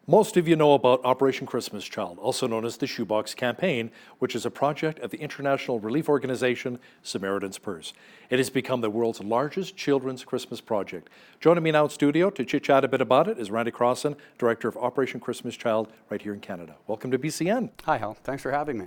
Most of you know about Operation Christmas Child, also known as the Shoebox Campaign, which is a project of the international relief organization Samaritan's Purse. It has become the world's largest children's Christmas project. Joining me now in studio to chit-chat a bit about it is Randy Crosson, Director of Operation Christmas Child right here in Canada. Welcome to BCN. Hi, Hal. Thanks for having me.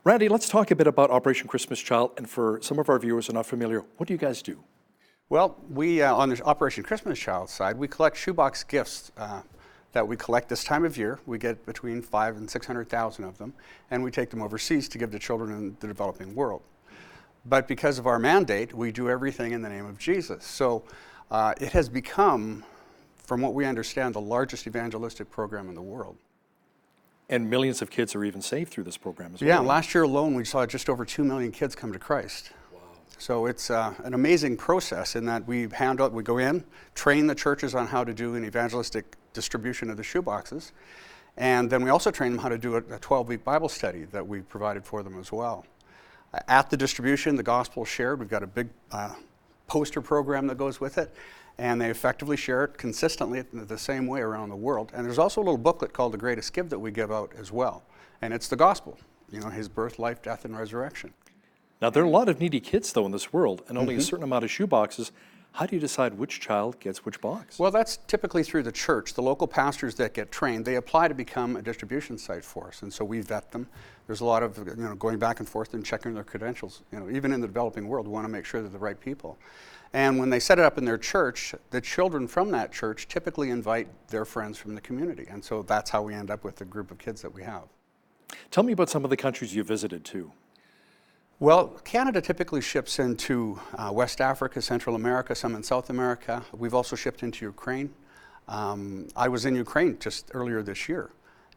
Randy, let's talk a bit about Operation Christmas Child, and for some of our viewers who are not familiar, what do you guys do? Well, we, on the Operation Christmas Child side, we collect shoebox gifts that we collect this time of year. We get between 500,000 and 600,000 of them, and we take them overseas to give to children in the developing world. But because of our mandate, we do everything in the name of Jesus. So it has become, from what we understand, the largest evangelistic program in the world. And millions of kids are even saved through this program as well. Yeah, last year alone, we saw just over 2 million kids come to Christ. So it's an amazing process in that we go in, train the churches on how to do an evangelistic distribution of the shoeboxes, and then we also train them how to do a 12-week Bible study that we provided for them as well. At the distribution, the gospel is shared. We've got a big poster program that goes with it, and they effectively share it consistently the same way around the world. And there's also a little booklet called The Greatest Give that we give out as well, and it's the gospel, his birth, life, death, and resurrection. Now, there are a lot of needy kids, though, in this world, and only a certain amount of shoeboxes. How do you decide which child gets which box? Well, that's typically through the church. The local pastors that get trained, they apply to become a distribution site for us, and so we vet them. There's a lot of going back and forth and checking their credentials. Even in the developing world, we want to make sure they're the right people. And when they set it up in their church, the children from that church typically invite their friends from the community, and so that's how we end up with the group of kids that we have. Tell me about some of the countries you visited, too. Well, Canada typically ships into West Africa, Central America, some in South America. We've also shipped into Ukraine. I was in Ukraine just earlier this year,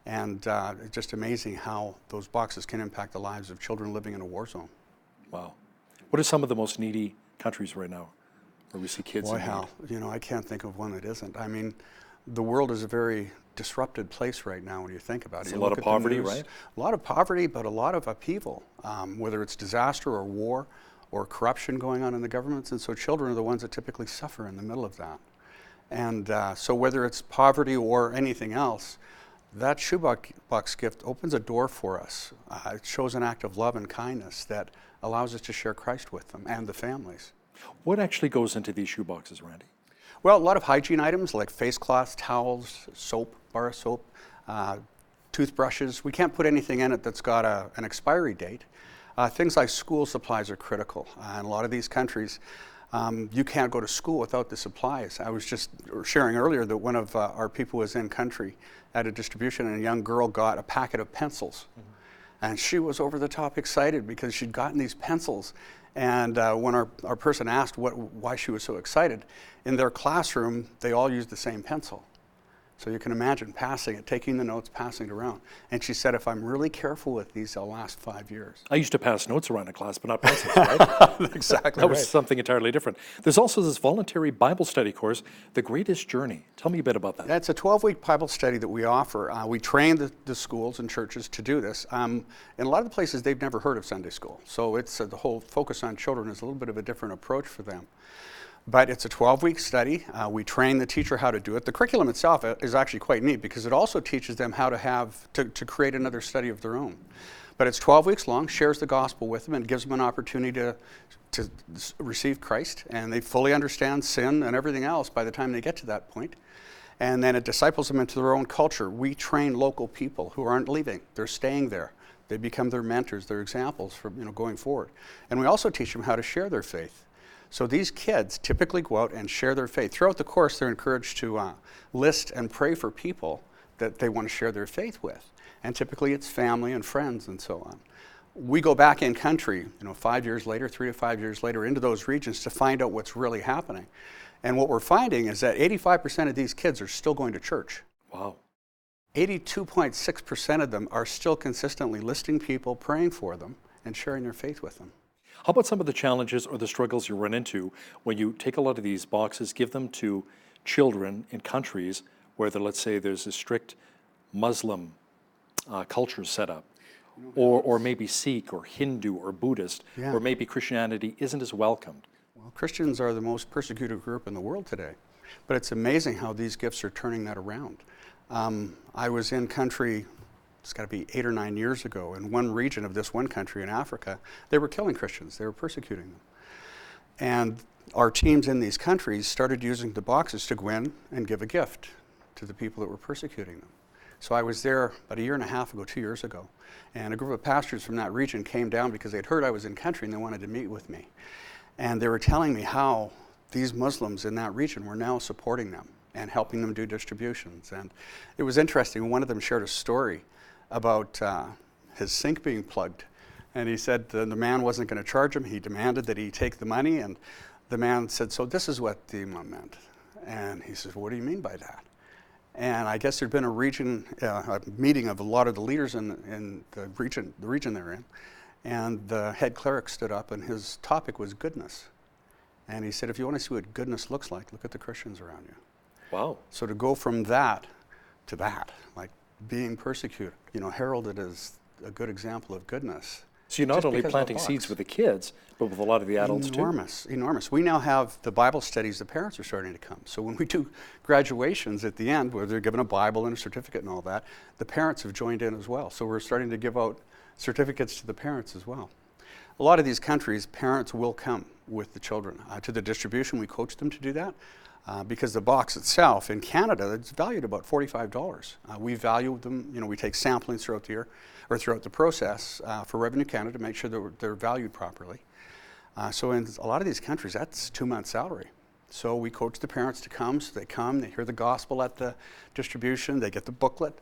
and it's just amazing how those boxes can impact the lives of children living in a war zone. Wow. What are some of the most needy countries right now where we see kids in need? Hal, I can't think of one that isn't. I mean, the world is a very disrupted place right now when you think about it. There's a lot of poverty, right? A lot of poverty, but a lot of upheaval, whether it's disaster or war or corruption going on in the governments. And so children are the ones that typically suffer in the middle of that. And so whether it's poverty or anything else, that shoebox gift opens a door for us. It shows an act of love and kindness that allows us to share Christ with them and the families. What actually goes into these shoeboxes, Randy? Well, a lot of hygiene items like face cloths, towels, soap, bar soap, toothbrushes. We can't put anything in it that's got an expiry date. Things like school supplies are critical. In a lot of these countries, you can't go to school without the supplies. I was just sharing earlier that one of our people was in country at a distribution, and a young girl got a packet of pencils. And she was over the top excited because she'd gotten these pencils. And when our person asked why she was so excited, in their classroom, they all used the same pencil. So you can imagine passing it, taking the notes, passing it around. And she said, if I'm really careful with these, they'll last 5 years. I used to pass notes around in class, but not pencils, right? Exactly. That was something entirely different. There's also this voluntary Bible study course, The Greatest Journey. Tell me a bit about that. Yeah, it's a 12-week Bible study that we offer. We train the schools and churches to do this. In a lot of the places, they've never heard of Sunday school. So it's the whole focus on children is a little bit of a different approach for them. But it's a 12-week study. We train the teacher how to do it. The curriculum itself is actually quite neat because it also teaches them how to create another study of their own. But it's 12 weeks long, shares the gospel with them, and gives them an opportunity to receive Christ. And they fully understand sin and everything else by the time they get to that point. And then it disciples them into their own culture. We train local people who aren't leaving. They're staying there. They become their mentors, their examples for going forward. And we also teach them how to share their faith. So these kids typically go out and share their faith. Throughout the course, they're encouraged to list and pray for people that they want to share their faith with. And typically it's family and friends and so on. We go back in country, 5 years later, 3 to 5 years later, into those regions to find out what's really happening. And what we're finding is that 85% of these kids are still going to church. Wow. 82.6% of them are still consistently listing people, praying for them, and sharing their faith with them. How about some of the challenges or the struggles you run into when you take a lot of these boxes, give them to children in countries where, let's say, there's a strict Muslim culture set up, or maybe Sikh or Hindu or Buddhist, or maybe Christianity isn't as welcomed? Well, Christians are the most persecuted group in the world today. But it's amazing how these gifts are turning that around. I was in country, it's got to be 8 or 9 years ago, in one region of this one country in Africa. They were killing Christians. They were persecuting them. And our teams in these countries started using the boxes to go in and give a gift to the people that were persecuting them. So I was there about 1.5 years ago, 2 years ago, and a group of pastors from that region came down because they'd heard I was in country and they wanted to meet with me. And they were telling me how these Muslims in that region were now supporting them and helping them do distributions. And it was interesting. One of them shared a story about his sink being plugged. And he said the man wasn't going to charge him. He demanded that he take the money. And the man said, "So this is what the imam meant." And he says, "What do you mean by that?" And I guess there'd been a meeting of a lot of the leaders in the region they're in. And the head cleric stood up, and his topic was goodness. And he said, if you want to see what goodness looks like, look at the Christians around you. Wow. So to go from that to that, like being persecuted, heralded as a good example of goodness. So you're not only planting seeds with the kids, but with a lot of the adults too? Enormous. We now have the Bible studies, the parents are starting to come. So when we do graduations at the end, where they're given a Bible and a certificate and all that, the parents have joined in as well. So we're starting to give out certificates to the parents as well. A lot of these countries, parents will come with the children to the distribution. We coach them to do that because the box itself in Canada, it's valued about $45. We value them, we take samplings throughout the year or throughout the process for Revenue Canada to make sure that they're valued properly. So in a lot of these countries, that's 2 months' salary. So we coach the parents to come, so they come, they hear the gospel at the distribution, they get the booklet,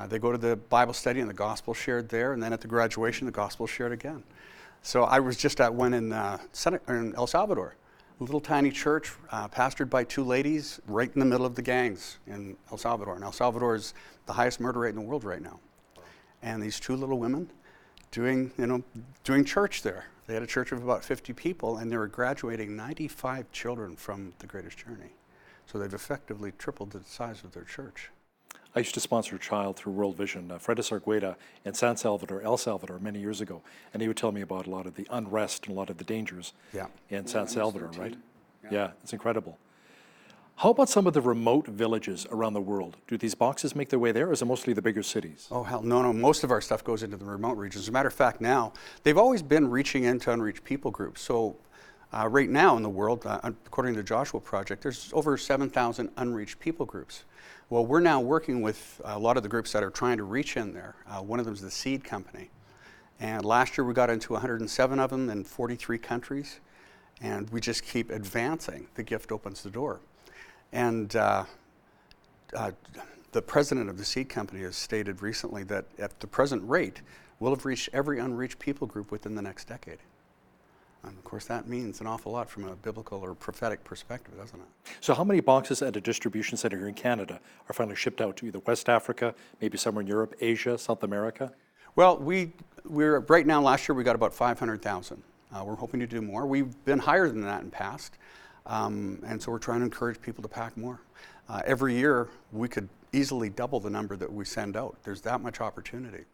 they go to the Bible study and the gospel shared there, and then at the graduation, the gospel shared again. So I was just at one in El Salvador, a little tiny church pastored by 2 ladies right in the middle of the gangs in El Salvador. And El Salvador is the highest murder rate in the world right now. And these 2 little women doing church there. They had a church of about 50 people, and they were graduating 95 children from the Greatest Journey. So they've effectively tripled the size of their church. I used to sponsor a child through World Vision, Fred Argueda, in San Salvador, El Salvador, many years ago. And he would tell me about a lot of the unrest and a lot of the dangers in San Salvador, right? Yeah, it's incredible. How about some of the remote villages around the world? Do these boxes make their way there, or is it mostly the bigger cities? Oh, hell, no. Most of our stuff goes into the remote regions. As a matter of fact, now, they've always been reaching into unreached people groups. So right now in the world, according to the Joshua Project, there's over 7,000 unreached people groups. Well, we're now working with a lot of the groups that are trying to reach in there. One of them is the Seed Company. And last year we got into 107 of them in 43 countries. And we just keep advancing. The gift opens the door. And the president of the Seed Company has stated recently that at the present rate, we'll have reached every unreached people group within the next decade. And of course, that means an awful lot from a biblical or prophetic perspective, doesn't it? So how many boxes at a distribution center here in Canada are finally shipped out to either West Africa, maybe somewhere in Europe, Asia, South America? Well, we're right now, last year we got about 500,000. We're hoping to do more. We've been higher than that in past. And so we're trying to encourage people to pack more. Every year, we could easily double the number that we send out. There's that much opportunity.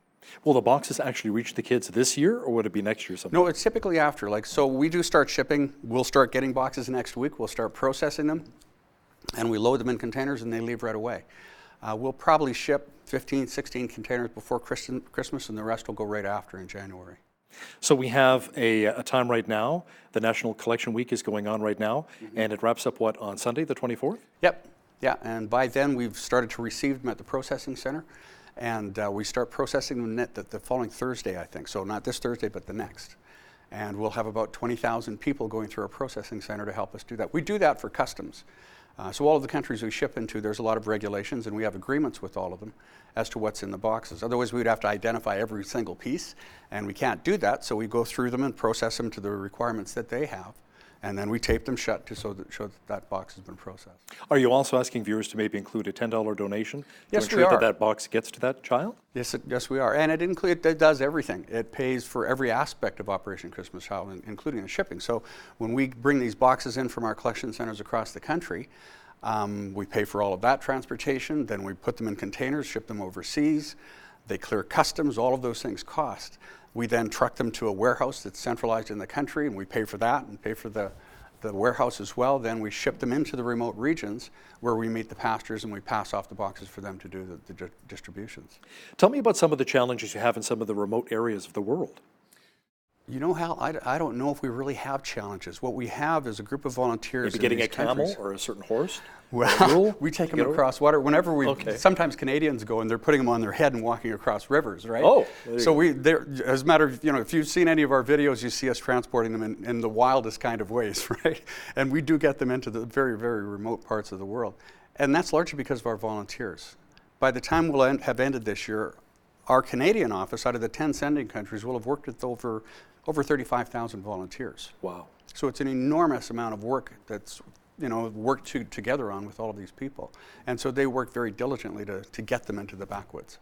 Will the boxes actually reach the kids this year, or would it be next year sometime? No, it's typically after. So we do start shipping. We'll start getting boxes next week. We'll start processing them, and we load them in containers, and they leave right away. We'll probably ship 15, 16 containers before Christmas, and the rest will go right after in January. So we have a time right now. The National Collection Week is going on right now, and it wraps up, on Sunday, the 24th? Yep. Yeah, and by then we've started to receive them at the processing center, and we start processing them the following Thursday, I think. So not this Thursday, but the next. And we'll have about 20,000 people going through our processing center to help us do that. We do that for customs. So all of the countries we ship into, there's a lot of regulations, and we have agreements with all of them as to what's in the boxes. Otherwise, we'd have to identify every single piece, and we can't do that, so we go through them and process them to the requirements that they have, and then we tape them shut to show that box has been processed. Are you also asking viewers to maybe include a $10 donation to Yes, we ensure are. that box gets to that child? Yes, we are. And it does everything. It pays for every aspect of Operation Christmas Child, including the shipping. So when we bring these boxes in from our collection centers across the country, we pay for all of that transportation. Then we put them in containers, ship them overseas. They clear customs. All of those things cost. We then truck them to a warehouse that's centralized in the country, and we pay for that and pay for the the warehouse as well. Then we ship them into the remote regions where we meet the pastors and we pass off the boxes for them to do the distributions. Tell me about some of the challenges you have in some of the remote areas of the world. You know, Hal, I don't know if we really have challenges. What we have is a group of volunteers. Maybe getting in a these camel countries. or a certain horse? Well, we take them across water. Whenever we, Okay. sometimes Canadians go and they're putting them on their head and walking across rivers, right? Oh, so as a matter of, if you've seen any of our videos, you see us transporting them in the wildest kind of ways, right? And we do get them into the very, very remote parts of the world. And that's largely because of our volunteers. By the time we'll have ended this year, our Canadian office, out of the 10 sending countries, will have worked with over 35,000 volunteers. Wow. So it's an enormous amount of work that's worked together on with all of these people. And so they work very diligently to get them into the backwoods.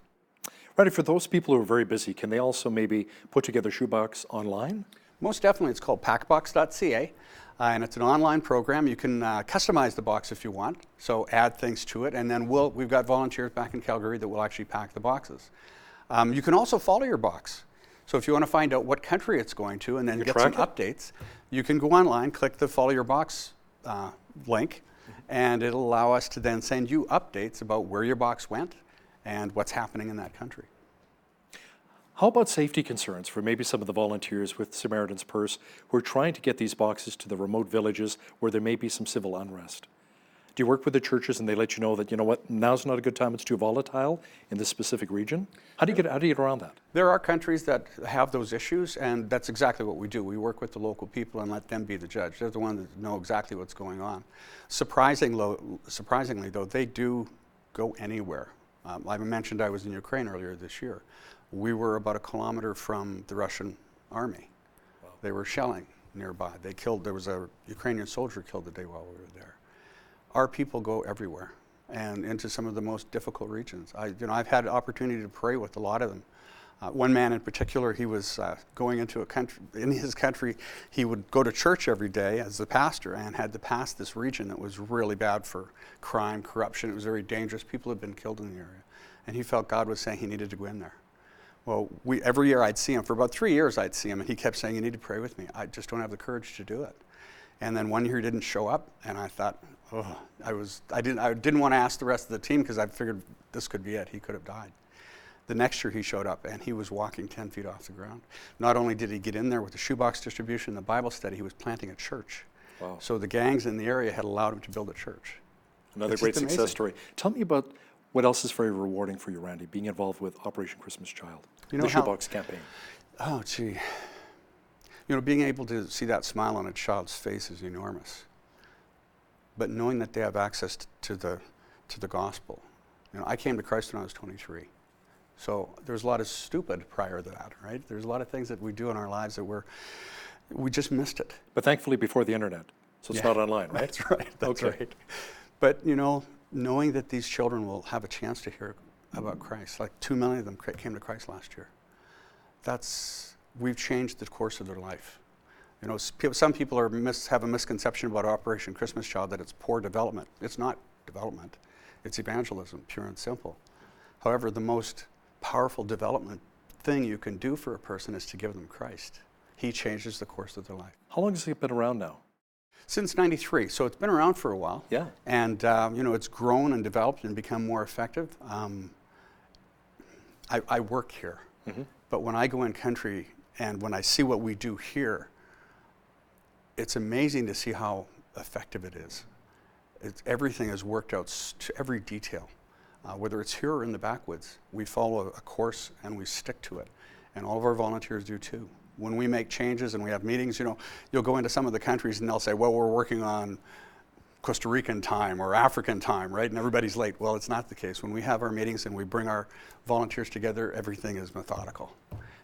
Right, for those people who are very busy, can they also maybe put together shoebox online? Most definitely. It's called packbox.ca, and it's an online program. You can customize the box if you want, so add things to it, and then we've got volunteers back in Calgary that will actually pack the boxes. You can also follow your box. So if you want to find out what country it's going to and then get some updates, you can go online, click the Follow Your Box link, and it'll allow us to then send you updates about where your box went and what's happening in that country. How about safety concerns for maybe some of the volunteers with Samaritan's Purse who are trying to get these boxes to the remote villages where there may be some civil unrest? Do you work with the churches and they let you know that, now's not a good time, it's too volatile in this specific region? How do you get around that? There are countries that have those issues, and that's exactly what we do. We work with the local people and let them be the judge. They're the ones that know exactly what's going on. Surprisingly, though, they do go anywhere. I mentioned I was in Ukraine earlier this year. We were about 1 kilometer from the Russian army. Wow. They were shelling nearby. There was a Ukrainian soldier killed the day while we were there. Our people go everywhere and into some of the most difficult regions. I've had the opportunity to pray with a lot of them. One man in particular, he was going into a country, in his country, he would go to church every day as the pastor and had to pass this region that was really bad for crime, corruption. It was very dangerous. People had been killed in the area. And he felt God was saying he needed to go in there. Well, every year I'd see him. For about 3 years I'd see him, and he kept saying, you need to pray with me. I just don't have the courage to do it. And then one year he didn't show up, and I thought, I didn't want to ask the rest of the team because I figured this could be it. He could have died. The next year he showed up, and he was walking 10 feet off the ground. Not only did he get in there with the shoebox distribution, the Bible study, he was planting a church. Wow. So the gangs in the area had allowed him to build a church. Another great success story. Tell me about what else is very rewarding for you, Randy, being involved with Operation Christmas Child, the shoebox campaign. Oh, gee. Being able to see that smile on a child's face is enormous. But knowing that they have access to the gospel. I came to Christ when I was 23. So there's a lot of stupid prior to that, right? There's a lot of things that we do in our lives that we just missed it. But thankfully before the internet, so it's not online, right? That's right, that's right. But, knowing that these children will have a chance to hear about Christ, like 2 million of them came to Christ last year. We've changed the course of their life. Some people have a misconception about Operation Christmas Child that it's poor development. It's not development. It's evangelism, pure and simple. However, the most powerful development thing you can do for a person is to give them Christ. He changes the course of their life. How long has it been around now? Since '93, so it's been around for a while. Yeah. And it's grown and developed and become more effective. I work here, but when I go in country and when I see what we do here, it's amazing to see how effective it is. Everything is worked out to every detail. Whether it's here or in the backwoods, we follow a course and we stick to it. And all of our volunteers do too. When we make changes and we have meetings, you'll go into some of the countries and they'll say, well, we're working on Costa Rican time or African time, right? And everybody's late. Well, it's not the case. When we have our meetings and we bring our volunteers together, everything is methodical.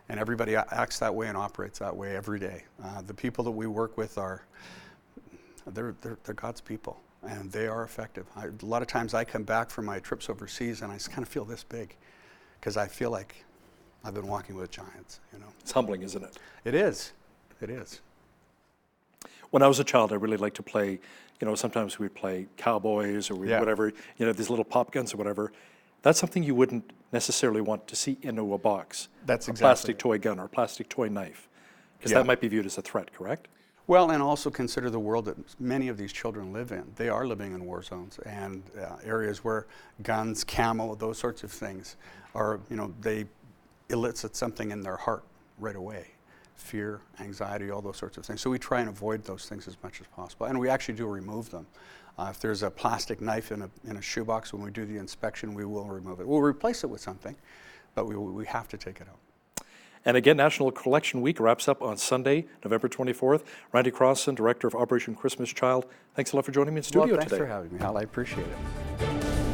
And everybody acts that way and operates that way every day. The people that we work with they're God's people, and they are effective. A lot of times I come back from my trips overseas and I kind of feel this big because I feel like I've been walking with giants, It's humbling, isn't it? It is. It is. When I was a child, I really liked to play, sometimes we'd play cowboys or whatever, these little pop guns or whatever. That's something you wouldn't necessarily want to see into a box. That's a exactly plastic toy gun or a plastic toy knife, because that might be viewed as a threat, correct? Well, and also consider the world that many of these children live in. They are living in war zones and areas where guns, camo, those sorts of things are, they elicit something in their heart right away. Fear, anxiety, all those sorts of things. So we try and avoid those things as much as possible. And we actually do remove them. If there's a plastic knife in a shoebox, when we do the inspection, we will remove it. We'll replace it with something, but we have to take it out. And again, National Collection Week wraps up on Sunday, November 24th. Randy Crosson, Director of Operation Christmas Child, thanks a lot for joining me in studio Thanks today. for having me, Hal. I appreciate it.